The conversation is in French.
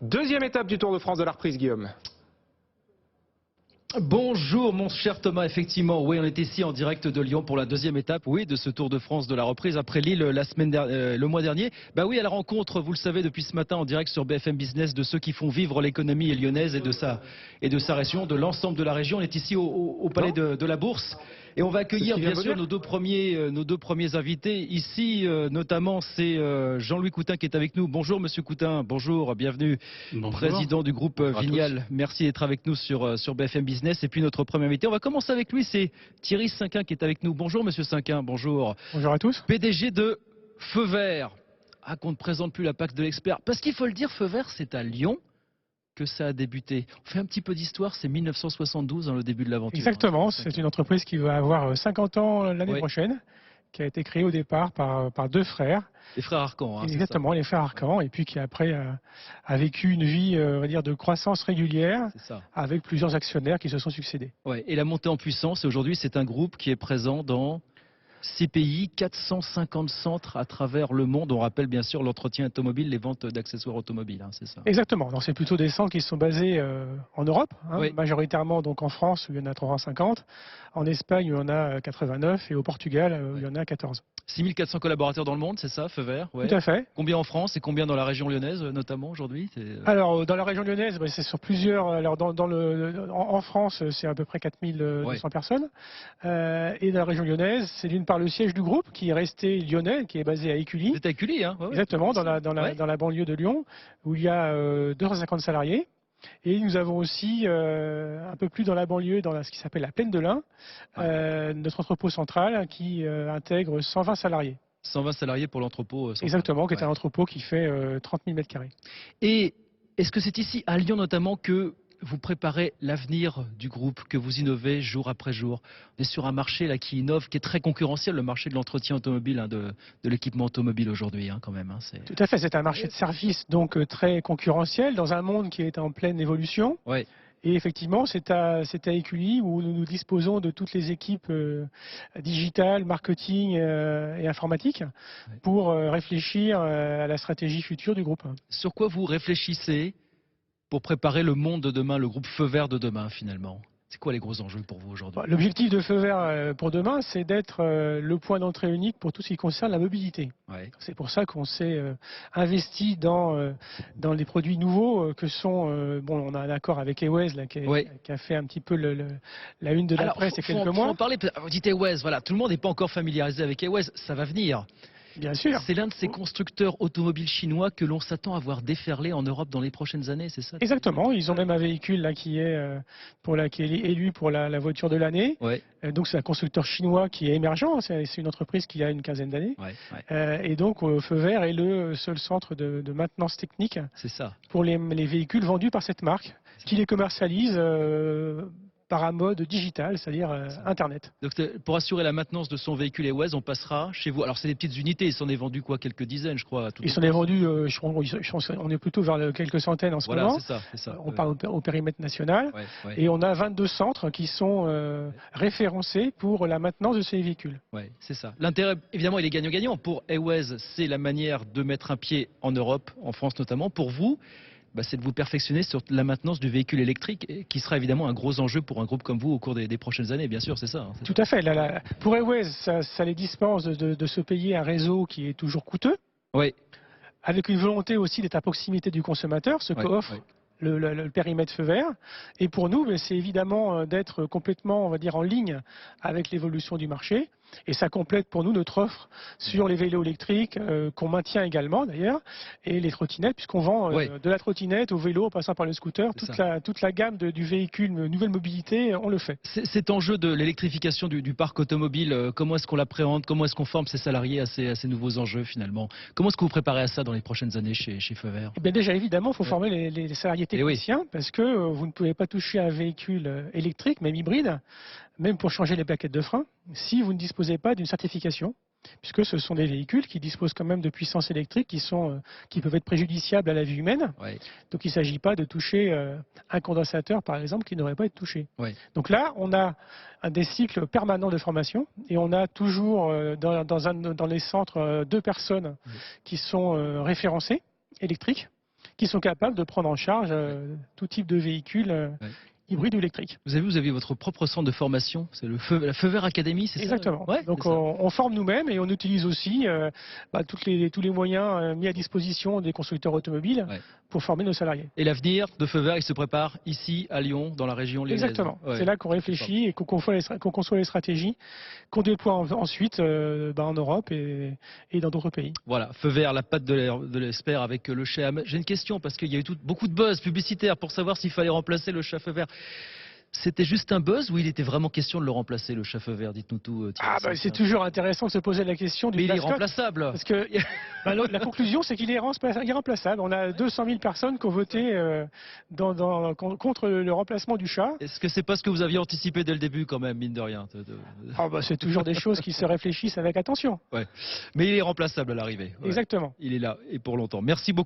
Deuxième étape du Tour de France de la reprise, Guillaume. Bonjour mon cher Thomas, effectivement, oui, on est ici en direct de Lyon pour la deuxième étape, oui, de ce Tour de France de la reprise après Lille le mois dernier. Bah oui, à la rencontre, vous le savez, depuis ce matin en direct sur BFM Business, de ceux qui font vivre l'économie lyonnaise et de sa région, de l'ensemble de la région. On est ici au Palais de la Bourse et on va accueillir bien sûr nos deux premiers invités. Ici, notamment, c'est Jean-Louis Coutin qui est avec nous. Bonjour Monsieur Coutin, bonjour, bienvenue. Bonjour. Président du groupe Vignal. Merci d'être avec nous sur BFM Business. Et puis notre premier invité, on va commencer avec lui, c'est Thierry Cinquin qui est avec nous. Bonjour Monsieur Cinquin, bonjour. Bonjour à tous. PDG de Feu Vert. Ah, qu'on ne présente plus la PAC de l'expert. Parce qu'il faut le dire, Feu Vert, c'est à Lyon que ça a débuté. On fait un petit peu d'histoire, c'est 1972, dans le début de l'aventure. Exactement, c'est une entreprise qui va avoir 50 ans l'année prochaine, qui a été créée au départ par deux frères. Les frères Arcan. Hein, exactement, les frères Arcan, et puis qui après a vécu une vie on va dire, de croissance régulière, avec plusieurs actionnaires qui se sont succédés. Ouais, et la montée en puissance, aujourd'hui c'est un groupe qui est présent dans 6 pays, 450 centres à travers le monde. On rappelle bien sûr l'entretien automobile, les ventes d'accessoires automobiles, hein, c'est ça. Exactement, c'est plutôt des centres qui sont basés en Europe, majoritairement donc en France où il y en a 350, en Espagne où il y en a 89 et au Portugal où il y en a 14. 6400 collaborateurs dans le monde, c'est ça, Feu Vert? Tout à fait. Combien en France et combien dans la région lyonnaise notamment aujourd'hui? Alors dans la région lyonnaise, c'est sur plusieurs. Alors en France, c'est à peu près 4200 personnes. Et dans la région lyonnaise, c'est d'une part le siège du groupe qui est resté lyonnais, qui est basé à Écully. C'est à Écully, hein? Exactement, dans la banlieue de Lyon, où il y a 250 salariés. Et nous avons aussi, un peu plus dans la banlieue, dans ce qui s'appelle la Plaine de l'Ain, notre entrepôt central qui intègre 120 salariés. 120 salariés pour l'entrepôt central. Exactement, qui est un entrepôt qui fait 30 000 m². Et est-ce que c'est ici, à Lyon notamment, que vous préparez l'avenir du groupe, que vous innovez jour après jour? On est sur un marché là, qui innove, qui est très concurrentiel, le marché de l'entretien automobile, hein, de l'équipement automobile aujourd'hui, hein, quand même. Hein, tout à fait, c'est un marché de service donc très concurrentiel, dans un monde qui est en pleine évolution. Ouais. Et effectivement, c'est à Écully où nous disposons de toutes les équipes digitales, marketing et informatique pour réfléchir à la stratégie future du groupe. Sur quoi vous réfléchissez pour préparer le monde de demain, le groupe Feu Vert de demain finalement? C'est quoi les gros enjeux pour vous aujourd'hui? L'objectif de Feu Vert pour demain, c'est d'être le point d'entrée unique pour tout ce qui concerne la mobilité. C'est pour ça qu'on s'est investi dans les produits nouveaux que sont... on a un accord avec Ewes qui a fait un petit peu la une de la presse il y a quelques mois. En parler, vous dites Ewes, voilà, tout le monde n'est pas encore familiarisé avec Ewes, ça va venir. Bien sûr. C'est l'un de ces constructeurs automobiles chinois que l'on s'attend à voir déferler en Europe dans les prochaines années, c'est ça? Exactement, ils ont même un véhicule là, qui est élu pour la voiture de l'année. Donc c'est un constructeur chinois qui est émergent, c'est une entreprise qui a une quinzaine d'années. Et donc Feu Vert est le seul centre de maintenance technique pour les véhicules vendus par cette marque, qui les commercialise par un mode digital, c'est-à-dire Internet. Donc pour assurer la maintenance de son véhicule Ewes, on passera chez vous. Alors c'est des petites unités, il s'en est vendu quoi, quelques dizaines je crois. Il s'en est vendu, on est plutôt vers quelques centaines en ce moment. C'est ça. On parle au périmètre national. Et on a 22 centres qui sont référencés pour la maintenance de ces véhicules. C'est ça. L'intérêt, évidemment, il est gagnant-gagnant. Pour Ewes, c'est la manière de mettre un pied en Europe, en France notamment. Pour vous, c'est de vous perfectionner sur la maintenance du véhicule électrique, qui sera évidemment un gros enjeu pour un groupe comme vous au cours des prochaines années, bien sûr, c'est ça. Hein, tout à fait. Pour Ewes, ça les dispense de se payer un réseau qui est toujours coûteux, avec une volonté aussi d'être à proximité du consommateur, ce qu'offre le périmètre Feu Vert. Et pour nous, c'est évidemment d'être complètement, on va dire, en ligne avec l'évolution du marché. Et ça complète pour nous notre offre sur les vélos électriques, qu'on maintient également d'ailleurs, et les trottinettes, puisqu'on vend de la trottinette au vélo en passant par le scooter, toute la gamme du véhicule nouvelle mobilité, on le fait. Cet enjeu de l'électrification du parc automobile, comment est-ce qu'on l'appréhende? Comment est-ce qu'on forme ses salariés à ces nouveaux enjeux finalement? Comment est-ce que vous préparez à ça dans les prochaines années chez Feu Vert? Déjà évidemment, il faut former les salariés techniciens, parce que vous ne pouvez pas toucher à un véhicule électrique, même hybride, même pour changer les plaquettes de frein, si vous ne disposez pas d'une certification, puisque ce sont des véhicules qui disposent quand même de puissance électrique qui peuvent être préjudiciables à la vie humaine. Donc il ne s'agit pas de toucher un condensateur, par exemple, qui n'aurait pas été touché. Donc là, on a des cycles permanents de formation, et on a toujours dans les centres 2 personnes qui sont référencées électriques, qui sont capables de prendre en charge tout type de véhicule hybride ou électrique. Vous avez votre propre centre de formation, c'est la Feu Vert Academy, c'est ça? Exactement. Donc on forme nous-mêmes et on utilise aussi tous les moyens mis à disposition des constructeurs automobiles pour former nos salariés. Et l'avenir de Feu Vert, il se prépare ici, à Lyon, dans la région lyonnaise. Exactement. C'est là qu'on réfléchit et qu'on conçoit les stratégies, qu'on déploie ensuite en Europe et dans d'autres pays. Voilà, Feu Vert, la patte de l'espère avec le chat. J'ai une question parce qu'il y a eu beaucoup de buzz publicitaire pour savoir s'il fallait remplacer le chat Feu Vert. C'était juste un buzz ou il était vraiment question de le remplacer, le chat Feu Vert? Dites-nous tout. C'est toujours intéressant de se poser la question du mascotte. Mais il est remplaçable. Parce que la conclusion, c'est qu'il est irremplaçable. On a 200 000 personnes qui ont voté contre le remplacement du chat. Est-ce que c'est pas ce que vous aviez anticipé dès le début quand même, mine de rien? C'est toujours des choses qui se réfléchissent avec attention. Ouais. Mais il est remplaçable à l'arrivée. Exactement. Il est là et pour longtemps. Merci beaucoup.